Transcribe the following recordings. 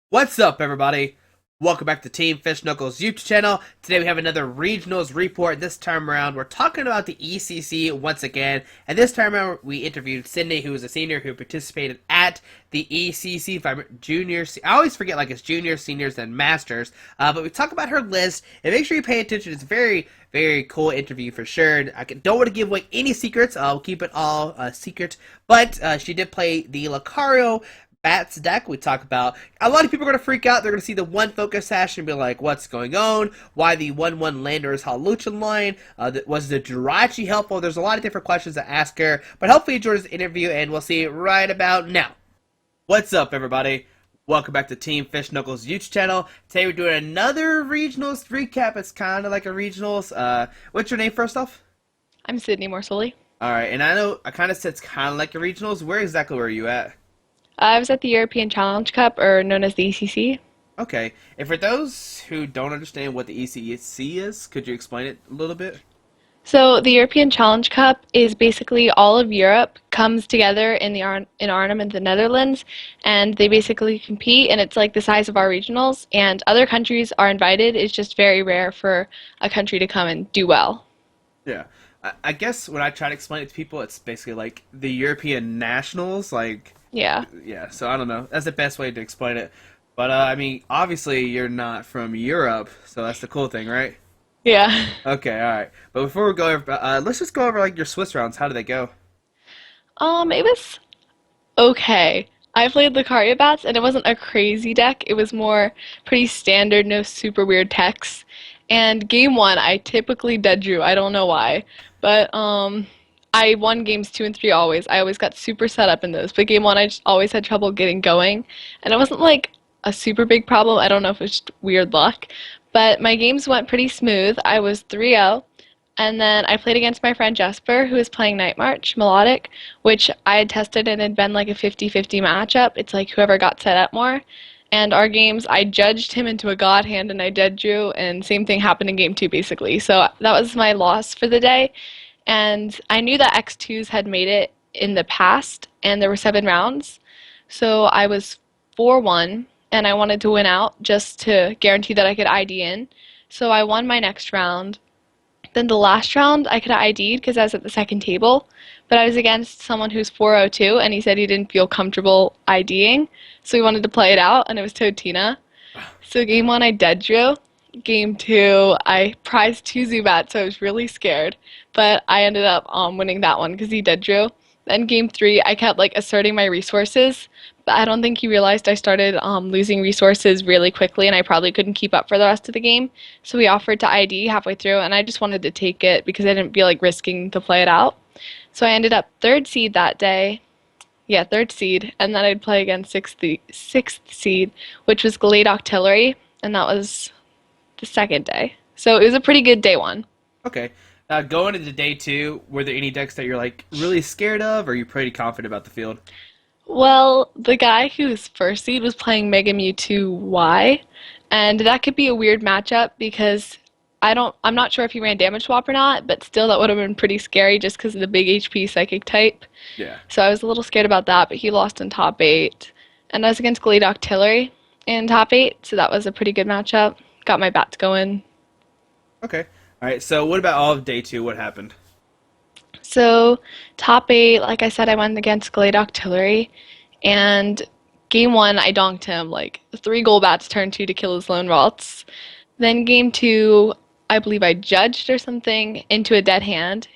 What's up, everybody? Welcome back to Team Fish Knuckles YouTube channel. Today we have another regionals report. This time around, we're talking about the ECC once again, and this time around, we interviewed Sydney, who is a senior who participated at the ECC juniors. I always forget like it's juniors, seniors, and masters. But we talk about her list, and make sure you pay attention. It's a very cool interview for sure. Don't want to give away any secrets. I'll keep it all secret. But she did play the Lucario Bats deck. We talk about a lot of people are going to freak out. They're going to see the one focus sash and be like, what's going on? Why the 1/1 lander is Haluchin line? Was the Giratina helpful? There's a lot of different questions to ask her, but hopefully you enjoyed this interview, and we'll see it right about now. What's up, everybody? Welcome back to Team Fish Knuckles YouTube channel. Today we're doing another regionals recap. It's kind of like a regionals. What's your name first off? I'm Sydney Morsoli. Alright, and I know I kind of said it's kind of like a regionals. Where exactly were you at? I was at the European Challenge Cup, or known as the ECC. Okay, and for those who don't understand what the ECC is, could you explain it a little bit? So the European Challenge Cup is basically all of Europe comes together in Arnhem in the Netherlands, and they basically compete, and it's like the size of our regionals, and other countries are invited. It's just very rare for a country to come and do well. Yeah. I guess when I try to explain it to people, it's basically like the European nationals, like, Yeah. yeah, so I don't know. That's the best way to explain it. But, I mean, obviously you're not from Europe, so that's the cool thing, right? Yeah. Okay, alright. But before we go over, let's just go over, like, your Swiss rounds. How did they go? It was okay. I played Lucario bats, and it wasn't a crazy deck. It was more pretty standard, no super weird techs. And game one, I typically dead drew. I don't know why, but I won games two and three always. I always got super set up in those. But game one, I just always had trouble getting going, and it wasn't like a super big problem. I don't know if it's just weird luck, but my games went pretty smooth. I was 3-0. And then I played against my friend Jesper, who was playing Night March Melodic, which I had tested and it had been like a 50-50 matchup. It's like whoever got set up more. And our games, I judged him into a god hand and I dead drew, and same thing happened in game two basically. So that was my loss for the day. And I knew that X2s had made it in the past, and there were 7 rounds. So I was 4-1, and I wanted to win out just to guarantee that I could ID in. So I won my next round. Then the last round, I could have ID'd because I was at the second table, but I was against someone who's 402, and he said he didn't feel comfortable IDing, so he wanted to play it out, and it was Totina. So game one, I dead drew. Game two, I prized 2 Zubats, so I was really scared, but I ended up winning that one because he dead drew. Then game three, I kept like asserting my resources, but I don't think he realized I started losing resources really quickly, and I probably couldn't keep up for the rest of the game. So he offered to ID halfway through, and I just wanted to take it because I didn't feel like risking to play it out. So I ended up third seed that day. Yeah, third seed, and then I'd play against sixth seed, which was Glade Octillery, and that was the second day. So it was a pretty good day one. Okay. Going into day two, were there any decks that you're, like, really scared of, or are you pretty confident about the field? Well, the guy who was first seed was playing Mega Mewtwo Y, and that could be a weird matchup because I'm not sure if he ran Damage Swap or not, but still that would have been pretty scary just because of the big HP Psychic type. Yeah. So I was a little scared about that, but he lost in top 8. And I was against Glade Octillery in top 8, so that was a pretty good matchup. Got my bats going. Okay. Alright, so what about all of day two? What happened? So top 8, like I said, I went against Glade Octillery, and game one I donked him like 3 Golbats turn 2 to kill his lone Ralts. Then game two, I believe I judged or something into a dead hand,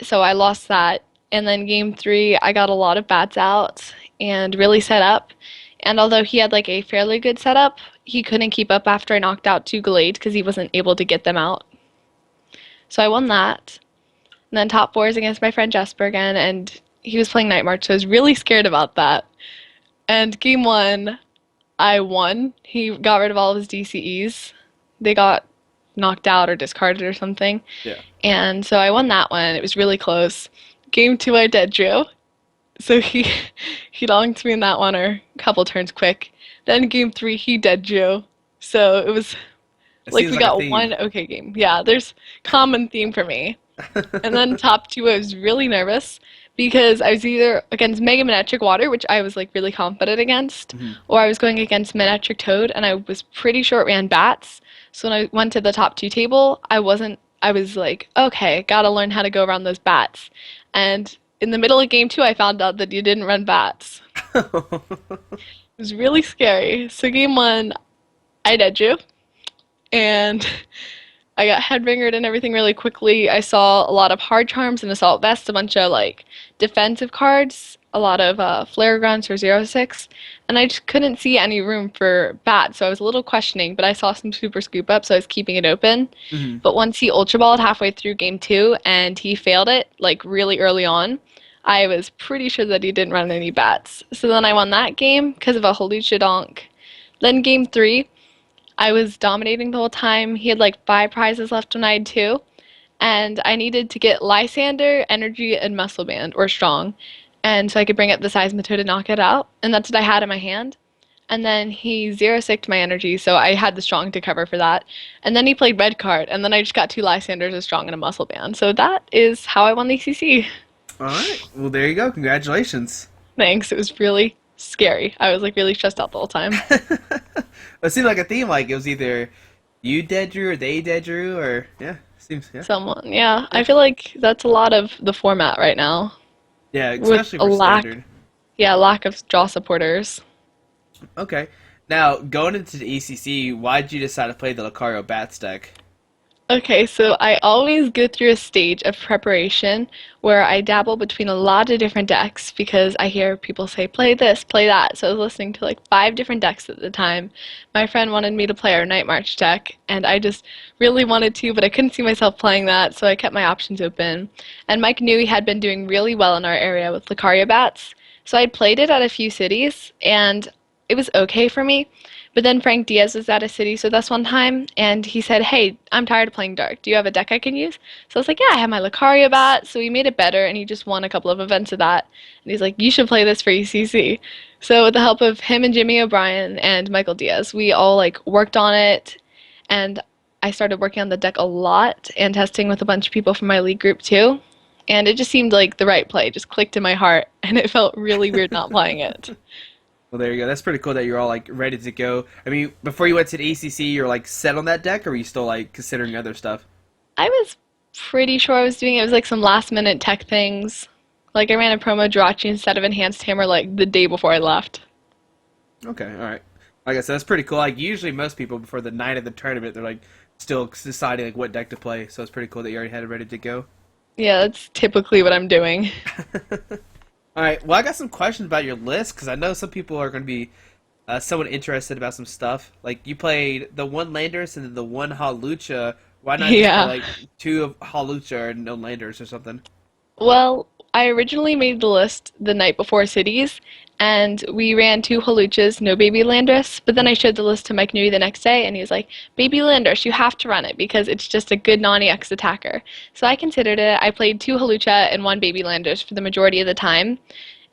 so I lost that. And then game three, I got a lot of bats out and really set up. And although he had like a fairly good setup, he couldn't keep up after I knocked out 2 Glades because he wasn't able to get them out. So I won that. And then top four is against my friend Jesper again, and he was playing Night March, so I was really scared about that. And game one, I won. He got rid of all of his DCEs. They got knocked out or discarded or something. Yeah. And so I won that one. It was really close. Game two, I dead drew. So he donked me in that one, or a couple turns quick. Then game three, he dead drew. So it was It like seems we like a got theme. one okay game. Yeah, there's common theme for me. And then top two, I was really nervous because I was either against Mega Manectric Water, which I was like really confident against, Hmm. or I was going against Manectric Toad, and I was pretty sure it ran bats. So when I went to the top two table, I was like, okay, gotta learn how to go around those bats. And in the middle of game two, I found out that you didn't run bats. It was really scary. So game one, I dead you, and I got headbangered and everything really quickly. I saw a lot of hard charms and assault vests, a bunch of like defensive cards, a lot of flare grunts for 0-6, and I just couldn't see any room for bats, so I was a little questioning, but I saw some super scoop up, so I was keeping it open. Hmm. But once he ultra balled halfway through game two and he failed it like really early on, I was pretty sure that he didn't run any bats. So then I won that game because of a Halucha Donk. Then game three, I was dominating the whole time. He had like five prizes left when I had two. And I needed to get Lysander, Energy, and Muscle Band, or Strong. And so I could bring up the Seismitoad to knock it out. And that's what I had in my hand. And then he 0-6'd my energy, so I had the Strong to cover for that. And then he played red card, and then I just got two Lysanders, a Strong, and a Muscle Band. So that is how I won the ECC. All right. Well, there you go. Congratulations. Thanks. It was really scary. I was like really stressed out the whole time. It seemed like a theme. Like it was either you dead drew or they dead drew, or yeah, seems yeah, Someone, yeah. yeah, I feel like that's a lot of the format right now yeah. with Especially a for lack, standard. yeah, lack of draw supporters. Okay. Now going into the ECC, why did you decide to play the Lucario Bats deck? Okay, so I always go through a stage of preparation where I dabble between a lot of different decks because I hear people say, play this, play that. So I was listening to like five different decks at the time. My friend wanted me to play our Night March deck, and I just really wanted to, but I couldn't see myself playing that, so I kept my options open. And Mike knew he had been doing really well in our area with Lucario Bats, so I played it at a few cities, and it was okay for me. But then Frank Diaz was at a city so this one time, and he said, "Hey, I'm tired of playing dark. Do you have a deck I can use?" So I was like, "Yeah, I have my Lucario bat." So he made it better, and he just won a couple of events of that. And he's like, "You should play this for ECC." So with the help of him and Jimmy O'Brien and Michael Diaz, we all like worked on it, and I started working on the deck a lot and testing with a bunch of people from my league group too. And it just seemed like the right play, just clicked in my heart, and it felt really weird not playing it. Well, there you go. That's pretty cool that you're all like ready to go. I mean, before you went to the ECC, you're like set on that deck, or were you still like considering other stuff? I was pretty sure I was doing it. It was like some last minute tech things. Like I ran a promo Jirachi instead of Enhanced Hammer like the day before I left. Okay, all right. Like I said, that's pretty cool. Like usually, most people before the night of the tournament, they're like still deciding like what deck to play. So it's pretty cool that you already had it ready to go. Yeah, that's typically what I'm doing. All right. Well, I got some questions about your list because I know some people are going to be somewhat interested about some stuff. Like you played the one Landers and then the one Halucha. Why not just play Yeah. like two of Halucha and no Landers or something? Well, I originally made the list the night before cities, and we ran two Haluchas, no Baby Landris. But then I showed the list to Mike Newey the next day, and he was like, "Baby Landris, you have to run it because it's just a good non-EX attacker." So I considered it. I played two Halucha and one Baby Landris for the majority of the time,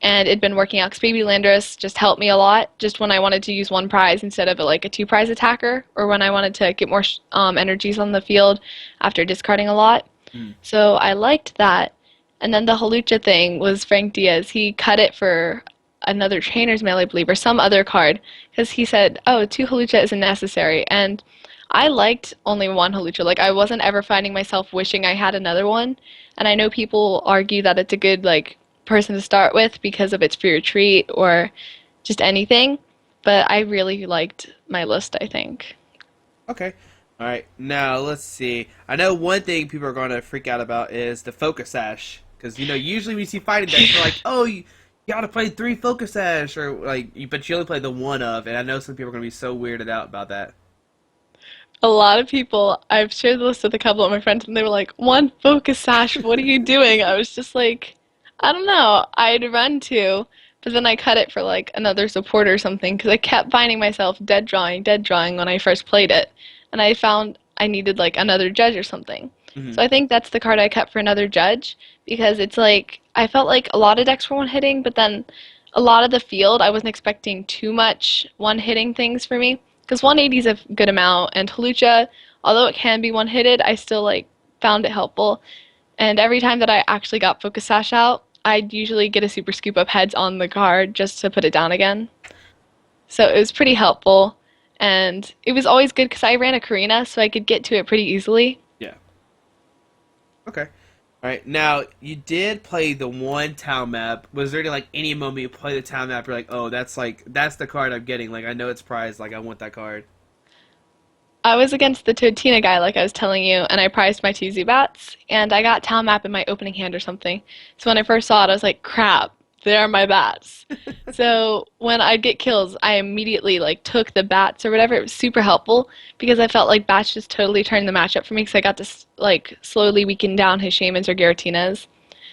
and it'd been working out because Baby Landris just helped me a lot. Just when I wanted to use one prize instead of like a two prize attacker, or when I wanted to get more energies on the field after discarding a lot. Hmm. So I liked that. And then the Halucha thing was Frank Diaz. He cut it for another trainer's mail, I believe, or some other card, because he said, "Oh, two Halucha isn't necessary." And I liked only one Halucha. Like I wasn't ever finding myself wishing I had another one. And I know people argue that it's a good like person to start with because of its free retreat or just anything. But I really liked my list, I think. Okay. All right. Now let's see. I know one thing people are going to freak out about is the Focus Sash because usually when you see fighting decks, they're like, "Oh, you got to play three Focus Sash," or like, but you only play the one of. And I know some people are going to be so weirded out about that. A lot of people, I've shared the list with a couple of my friends, and they were like, "One focus sash, what are you doing?" I was just like, I don't know. I'd run two, but then I cut it for like another support or something because I kept finding myself dead drawing when I first played it. And I found I needed like another judge or something. Hmm. So I think that's the card I cut for another judge because it's like I felt like a lot of decks were one hitting, but then a lot of the field I wasn't expecting too much one hitting things for me because 180 is a good amount, and Halucha, although it can be one hitted, I still like found it helpful. And every time that I actually got Focus Sash out, I'd usually get a super scoop of heads on the card just to put it down again. So it was pretty helpful. And it was always good because I ran a Karina, so I could get to it pretty easily. Yeah. Okay. All right. Now you did play the one town map. Was there any moment you play the town map? You're like, oh, that's the card I'm getting. Like I know it's prized. Like I want that card. I was against the Totina guy, like I was telling you, and I prized my two Zubats, and I got Town Map in my opening hand or something. So when I first saw it, I was like, crap, there are my bats. So when I'd get kills, I immediately took the bats or whatever. It was super helpful because I felt like bats just totally turned the matchup for me because I got to slowly weaken down his shamans or Giratinas.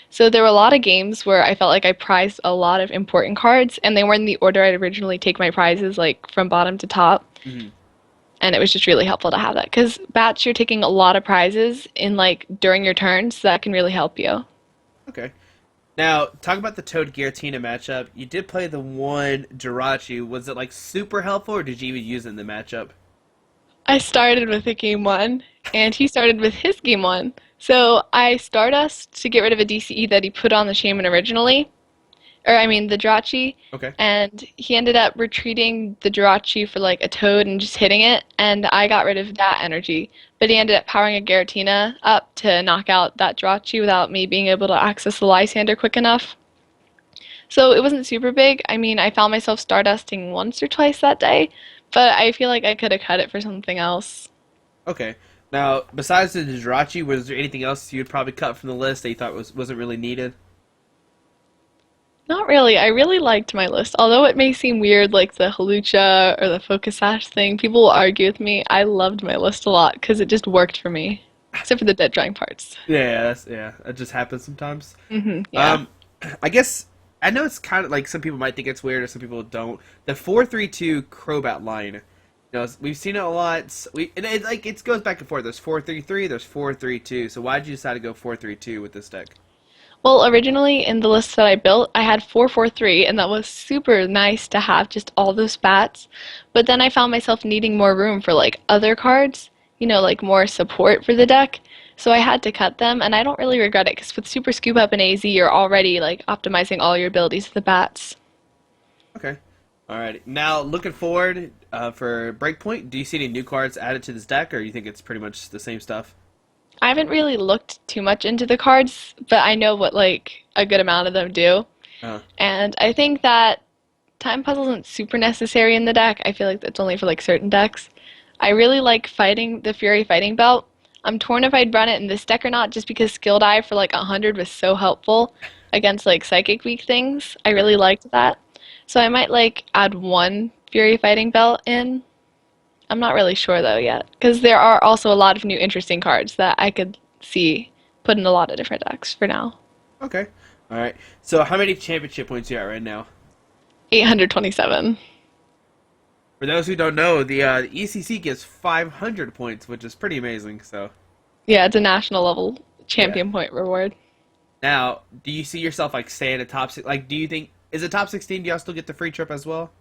So there were a lot of games where I felt like I prized a lot of important cards, and they weren't in the order I'd originally take my prizes, like from bottom to top. Hmm. And it was just really helpful to have that because bats, you're taking a lot of prizes in during your turns, so that can really help you. Okay. Now talk about the Toad Giratina matchup. You did play the one Jirachi. Was it super helpful, or did you even use it in the matchup? I started with a game one, and he started with his game one. So I Stardust to get rid of a DCE that he put on the Shaman originally, or I mean the Jirachi, Okay. and he ended up retreating the Jirachi for a Toad and just hitting it, and I got rid of that energy. But he ended up powering a Giratina up to knock out that Jirachi without me being able to access the Lysander quick enough. So it wasn't super big. I mean, I found myself Stardusting once or twice that day, but I feel like I could have cut it for something else. Okay. Now, besides the Jirachi, was there anything else you'd probably cut from the list that you thought wasn't really needed? Not really. I really liked my list. Although it may seem weird, like the Halucha or the Focus Sash thing, people will argue with me. I loved my list a lot because it just worked for me. Except for the dead drawing parts. Yeah, that just happens sometimes. Yeah. Um, I guess I know it's kind of like some people might think it's weird, or some people don't. The 4-3-2 Crobat line. We've seen it a lot. It goes back and forth. There's 4-3-3, there's 4-3-2. So why did you decide to go 4-3-2 with this deck? Well, originally in the list that I built, I had 443, and that was super nice to have just all those bats. But then I found myself needing more room for other cards, more support for the deck. So I had to cut them, and I don't really regret it because with Super Scoop Up and AZ, you're already optimizing all your abilities with the bats. Okay. Alrighty. Now, looking forward for Breakpoint, do you see any new cards added to this deck, or you think it's pretty much the same stuff? I haven't really looked too much into the cards, but I know what a good amount of them do. Uh, And I think that time puzzle isn't super necessary in the deck. I feel like that's only for certain decks. I really like fighting the Fury Fighting Belt. I'm torn if I'd run it in this deck or not, just because Skill Dive for 100 was so helpful against Psychic weak things. I right. really liked that. So I might add one Fury Fighting Belt in. I'm not really sure though yet, because there are also a lot of new interesting cards that I could see put in a lot of different decks for now. Okay. Alright. So, how many championship points are you at right now? 827. For those who don't know, the ECC gives 500 points, which is pretty amazing. So, Yeah, it's a national level yeah. champion point reward. Now, do you see yourself staying at top six? Do you think is it top 16? Do y'all still get the free trip as well?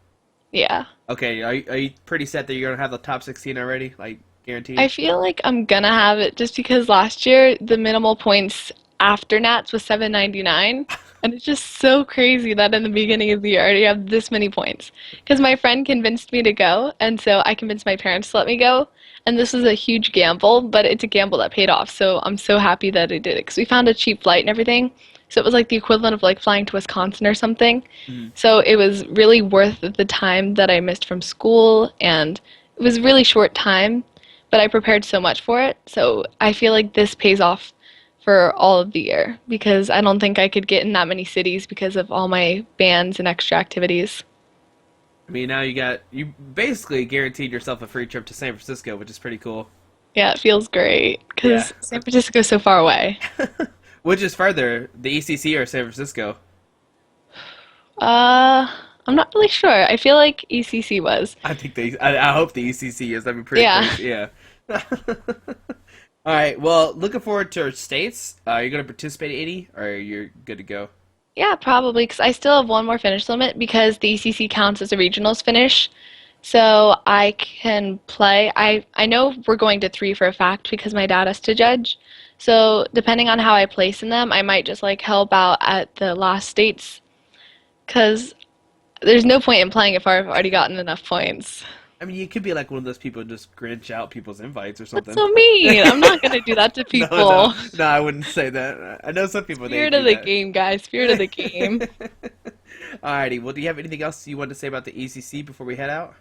Yeah. Okay, are you pretty set that you're gonna have the top 16 already, I guaranteed? feel like I'm gonna have it just because last year the minimal points after Nats was 799, and it's just so crazy that in the beginning of the year I already have this many points. Because my friend convinced me to go, and so I convinced my parents to let me go. And this was a huge gamble, but it's a gamble that paid off. So I'm so happy that I did it because we found a cheap flight and everything. So it was the equivalent of flying to Wisconsin or something. Mm. So it was really worth the time that I missed from school, and it was a really short time, but I prepared so much for it. So I feel like this pays off for all of the year because I don't think I could get in that many cities because of all my bands and extra activities. I mean, now you basically guaranteed yourself a free trip to San Francisco, which is pretty cool. Yeah, it feels great Yeah. because San Francisco's so far away. Which is further, the ECC or San Francisco? Uh, I'm not really sure. I feel like ECC was. I hope the ECC is. That'd be pretty Yeah. crazy. Yeah. All right. Well, looking forward to our states. Are you going to participate in any, or you're good to go? Yeah, probably because I still have one more finish limit because the ECC counts as a regionals finish. So I can play. I know we're going to three for a fact because my dad has to judge. So depending on how I place in them, I might just like help out at the last states because there's no point in playing if I've already gotten enough points. I mean, you could be like one of those people who just grinch out people's invites or That's something. so mean. I'm not gonna do that to No, no, people. no, I wouldn't say that. I know some people they Spirit of do the that. game, guys. Spirit of the game. Alrighty, well, do you have anything else you want to say about the ECC before we head out?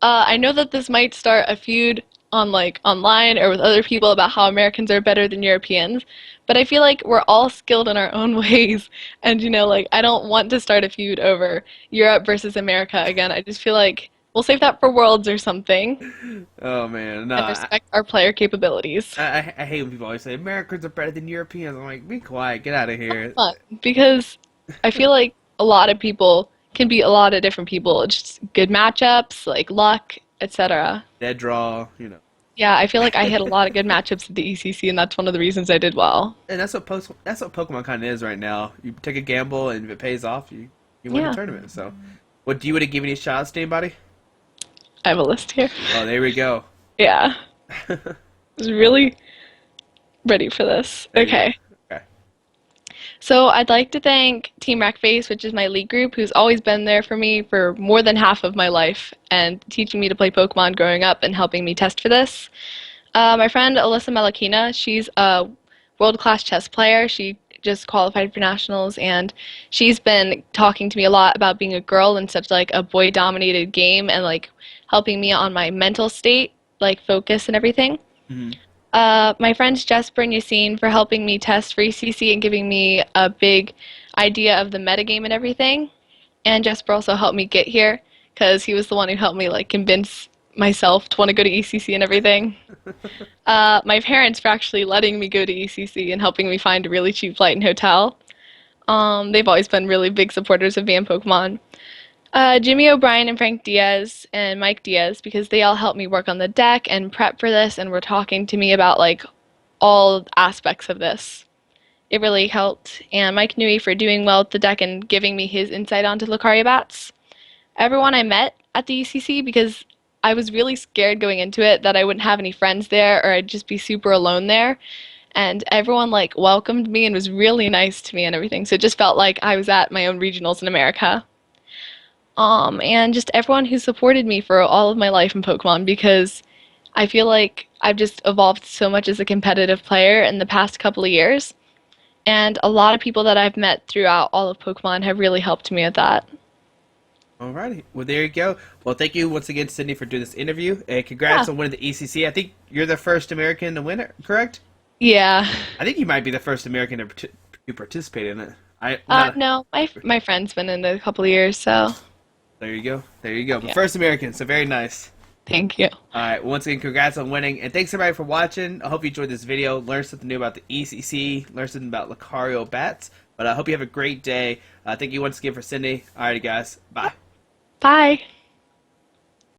I know that this might start a feud on like online or with other people about how Americans are better than Europeans, but I feel like we're all skilled in our own ways. And like I don't want to start a feud over Europe versus America again. I just feel like we'll save that for Worlds or something Oh man, no, and respect our player capabilities. I hate when people always say Americans are better than Europeans. I'm like, be quiet, get out of here. Fun because I feel like a lot of people can beat a lot of different people. It's just good matchups, like luck, etc. Dead draw. Yeah, I feel like I hit a lot of good matchups at the ECC, and that's one of the reasons I did well. And that's what Pokemon kind of is right now. You take a gamble, and if it pays off, you win a Yeah, tournament. So, what do you want to give any shots to anybody? I have a list here. Oh, there we go. Yeah, I was really ready for this. There you go. Okay. Okay. So I'd like to thank Team Wreckface, which is my league group, who's always been there for me for more than half of my life and teaching me to play Pokemon growing up and helping me test for this. My friend Alyssa Malakina, she's a world-class chess player. She just qualified for nationals, and she's been talking to me a lot about being a girl in such like a boy-dominated game and like helping me on my mental state, like focus and everything. Mhm. My friends Jesper and Yassine for helping me test for ECC and giving me a big idea of the metagame and everything. And Jesper also helped me get here because he was the one who helped me like convince myself to want to go to ECC and everything. My parents for actually letting me go to ECC and helping me find a really cheap flight and hotel. They've always been really big supporters of me and Pokemon. Jimmy O'Brien and Frank Diaz and Mike Diaz because they all helped me work on the deck and prep for this and were talking to me about like all aspects of this. It really helped. And Mike Nui for doing well with the deck and giving me his insight onto Lucario bats. Everyone I met at the ECC because I was really scared going into it that I wouldn't have any friends there or I'd just be super alone there. And everyone like welcomed me and was really nice to me and everything. So it just felt like I was at my own regionals in America. And just everyone who supported me for all of my life in Pokemon because I feel like I've just evolved so much as a competitive player in the past couple of years. And a lot of people that I've met throughout all of Pokemon have really helped me with that. Alrighty. Well, there you go. Well, thank you once again, Sydney, for doing this interview. And congrats Yeah. on winning the ECC. I think you're the first American to win it, correct? Yeah. I think you might be the first American to participate in it. Not. No, my friend's been in it a couple of years, so There you go. There you go. But yeah. first American, so very nice. Thank you. Alright, once again, congrats on winning. And thanks everybody for watching. I hope you enjoyed this video, learned something new about the ECC, learned something about Lucario bats. But I hope you have a great day. Thank you once again for Sydney. Alrighty, guys. Bye. Bye.